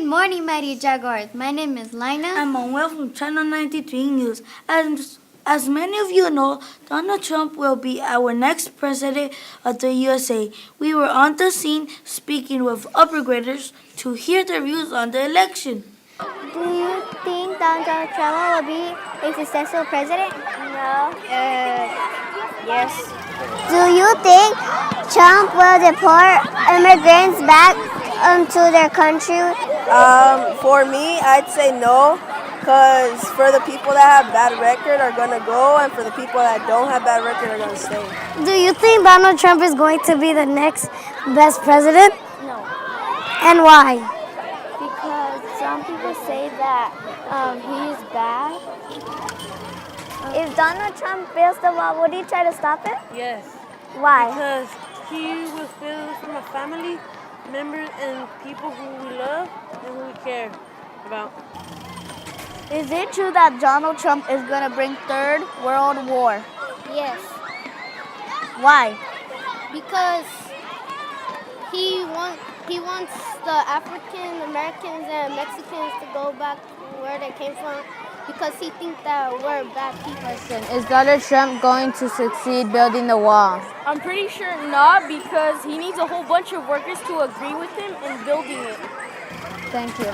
morning, mighty Jaguars. My name is Lina. I'm Manuel from Channel 93 News. As many of you know, Donald Trump will be our next president of the USA. We were on the scene speaking with upper graders to hear their views on the election. Do you think Donald Trump will be a successful president? No. Yes. Do you think Trump will deport immigrants back to their country? For me, I'd say no, because for the people that have bad record are going to go, and for the people that don't have bad record are going to stay. Do you think Donald Trump is going to be the next best president? No, And why? because some people say that he is bad. If Donald Trump builds the wall, would he try to stop it? Yes, Why? because he will steal from a family members and people who we love and who we care about. Is it true that Donald Trump is going to bring Third World War? Yes, Why? because he wants the African Americans and Mexicans to go back where they came from because he thinks that we're bad people. Is Donald Trump going to succeed building the wall? I'm pretty sure not, because he needs a whole bunch of workers to agree with him in building it. Thank you.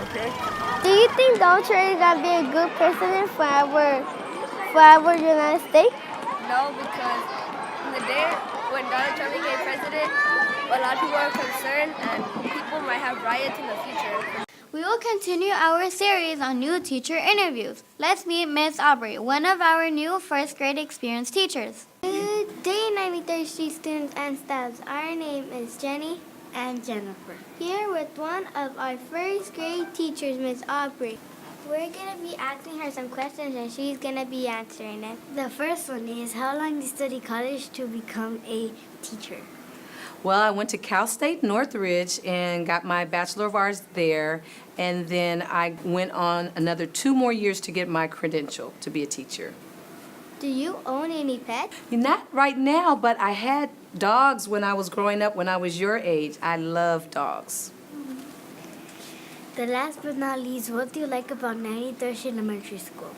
Do you think Donald Trump is going to be a good president for our United States? No, because in the day when Donald Trump became president, a lot of people are concerned and people might have riots in the future. We will continue our series on new teacher interviews. Let's meet Miss Aubrey, one of our new first grade experienced teachers. Good day, 93rd Street students and staffs. Our name is Jenny and Jennifer. Here with one of our first grade teachers, Miss Aubrey. We're going to be asking her some questions and she's going to be answering it. The first one is, how long do you study college to become a teacher? Well, I went to Cal State Northridge and got my Bachelor of Arts there, and then I went on another 2 more years to get my credential to be a teacher. Do you own any pets? Not right now, but I had dogs when I was growing up, when I was your age. I love dogs. The last but not least, what do you like about 93rd Street Elementary School?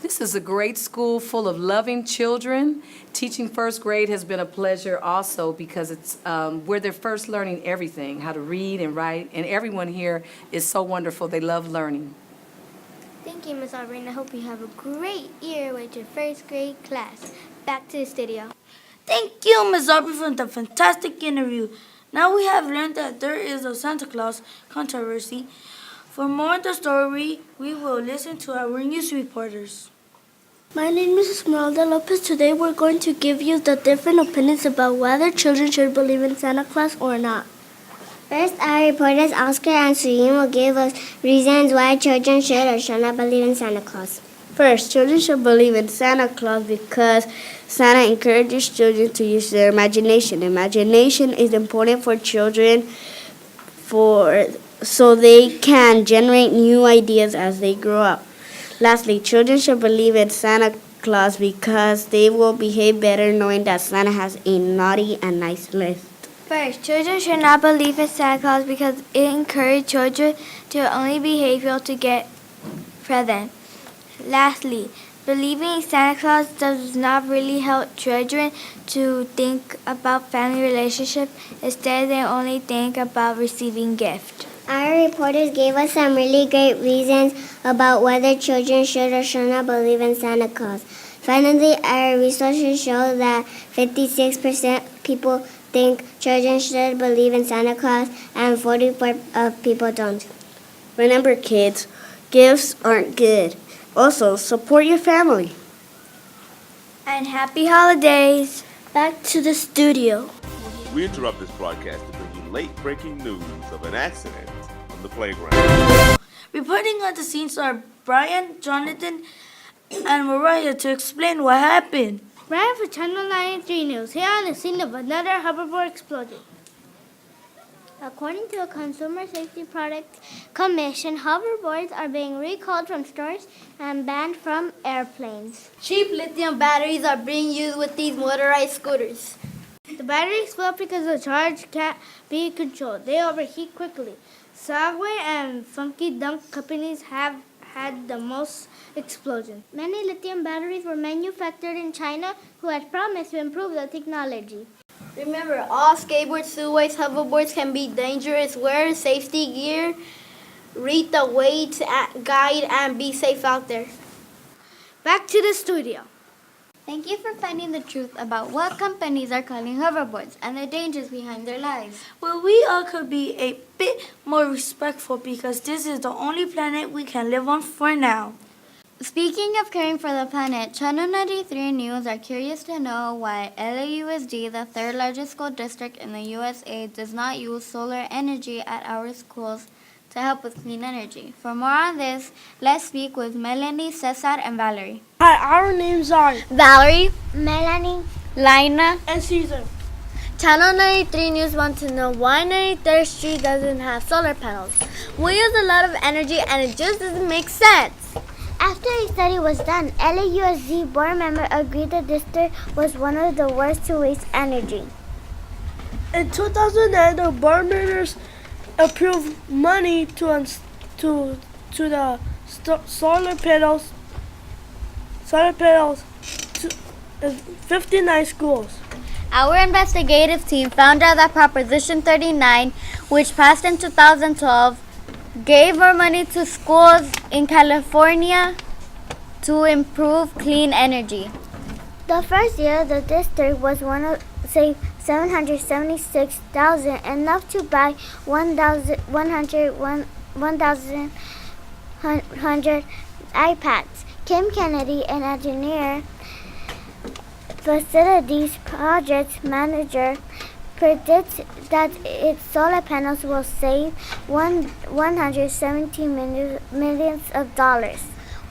This is a great school full of loving children. Teaching first grade has been a pleasure also because it's where they're first learning everything, how to read and write, and everyone here is so wonderful. They love learning. Thank you, Ms. Aubrey, and I hope you have a great year with your first grade class. Back to the studio. Thank you, Ms. Aubrey, for the fantastic interview. Now we have learned that there is a Santa Claus controversy. For more on the story, we will listen to our news reporters. My name is Esmeralda Lopez. Today we're going to give you the different opinions about whether children should believe in Santa Claus or not. First, our reporters Oscar and Serene will give us reasons why children should or should not believe in Santa Claus. First, children should believe in Santa Claus because Santa encourages children to use their imagination. Imagination is important for children so they can generate new ideas as they grow up. Lastly, children should believe in Santa Claus because they will behave better knowing that Santa has a naughty and nice list. First, children should not believe in Santa Claus because it encourages children to only behave well to get presents. Lastly, believing in Santa Claus does not really help children to think about family relationships. Instead, they only think about receiving gifts. Our reporters gave us some really great reasons about whether children should or should not believe in Santa Claus. Finally, our researchers show that 56% people think children should believe in Santa Claus and 44% of people don't. Remember, kids, gifts aren't good. Also, support your family. And happy holidays. Back to the studio. We interrupt this broadcast to bring you late-breaking news of an accident on the playground. Reporting on the scenes are Brian, Jonathan, and Mariah to explain what happened. Brian for Channel 93 News, here on the scene of another hoverboard explosion. According to a Consumer Safety Products Commission, hoverboards are being recalled from stores and banned from airplanes. Cheap lithium batteries are being used with these motorized scooters. The batteries fail because the charge can't be controlled. They overheat quickly. Subway and Funky Dunk companies have had the most explosions. Many lithium batteries were manufactured in China, who had promised to improve the technology. Remember, all skateboards, subways, hoverboards can be dangerous. Wear safety gear, read the weight guide, and be safe out there. Back to the studio. Thank you for finding the truth about what companies are calling hoverboards and the dangers behind their lies. Well, we all could be a bit more respectful because this is the only planet we can live on for now. Speaking of caring for the planet, Channel 93 News are curious to know why LAUSD, the third largest school district in the USA, does not use solar energy at our schools to help with clean energy. For more on this, let's speak with Melanie, Cesar, and Valerie. Hi, our names are Valerie, Melanie, Lina, and Caesar. Channel 93 News wants to know why 93rd Street doesn't have solar panels. We use a lot of energy and it just doesn't make sense. After a study was done, LAUSD board member agreed the district was one of the worst to waste energy. In 2009, the board members approved money to the solar panels to 59 schools. Our investigative team found out that Proposition 39, which passed in 2012, gave more money to schools in California to improve clean energy. The first year, the district was saved $776,000, enough to buy 1,100 iPads. Kim Kennedy, an engineer, facilities project manager, predicts that its solar panels will save $117 million.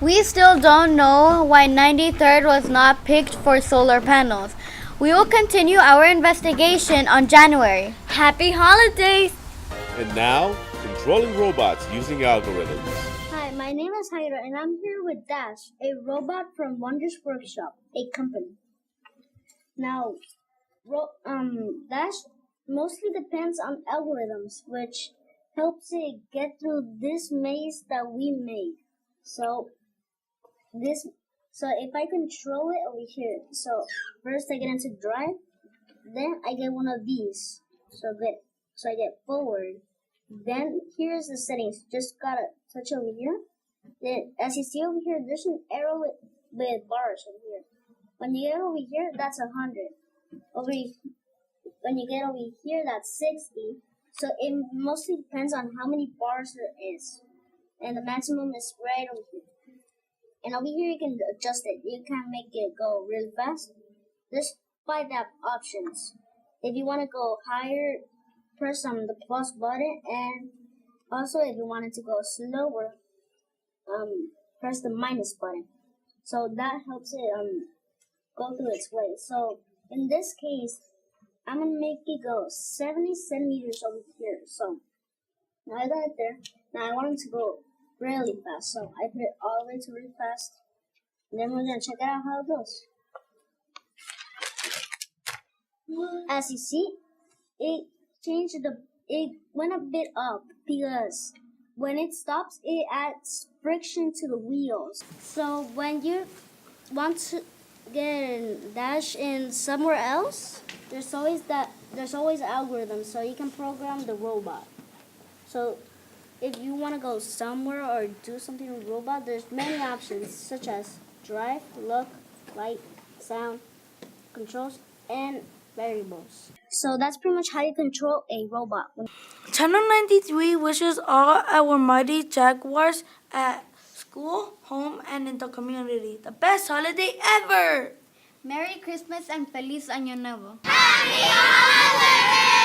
We still don't know why 93rd was not picked for solar panels. We will continue our investigation on January. Happy holidays! And now, controlling robots using algorithms. Hi, my name is Hyra, and I'm here with Dash, a robot from Wonders Workshop, a company. Now, Dash mostly depends on algorithms, which helps it get through this maze that we made. So if I control it over here, so first I get into drive, then I get one of these. So I get forward. Then here's the settings. Just gotta touch over here. Then as you see over here, there's an arrow with bars over here. When you get over here, that's 100. When you get over here, that's 60. So it mostly depends on how many bars there is. And the maximum is right over here. And over here you can adjust it. You can make it go really fast. There's 5 options. If you want to go higher, press on the plus button. And also if you want it to go slower, press the minus button. So that helps it go through its way. So in this case, I'm going to make it go 70 centimeters over here. So now I got it there. Now I want it to go really fast. So I put it all the way to really fast. And then we're going to check out how it goes. As you see, it went a bit up because when it stops, it adds friction to the wheels. So when you want to get a dash in somewhere else, there's always algorithms, so you can program the robot. So if you want to go somewhere or do something with the robot, there's many options such as drive, look, light, sound, controls, and variables. So that's pretty much how you control a robot. Channel 93 wishes all our mighty Jaguars at school, home, and in the community the best holiday ever! Merry Christmas and Feliz Año Nuevo. Happy holidays!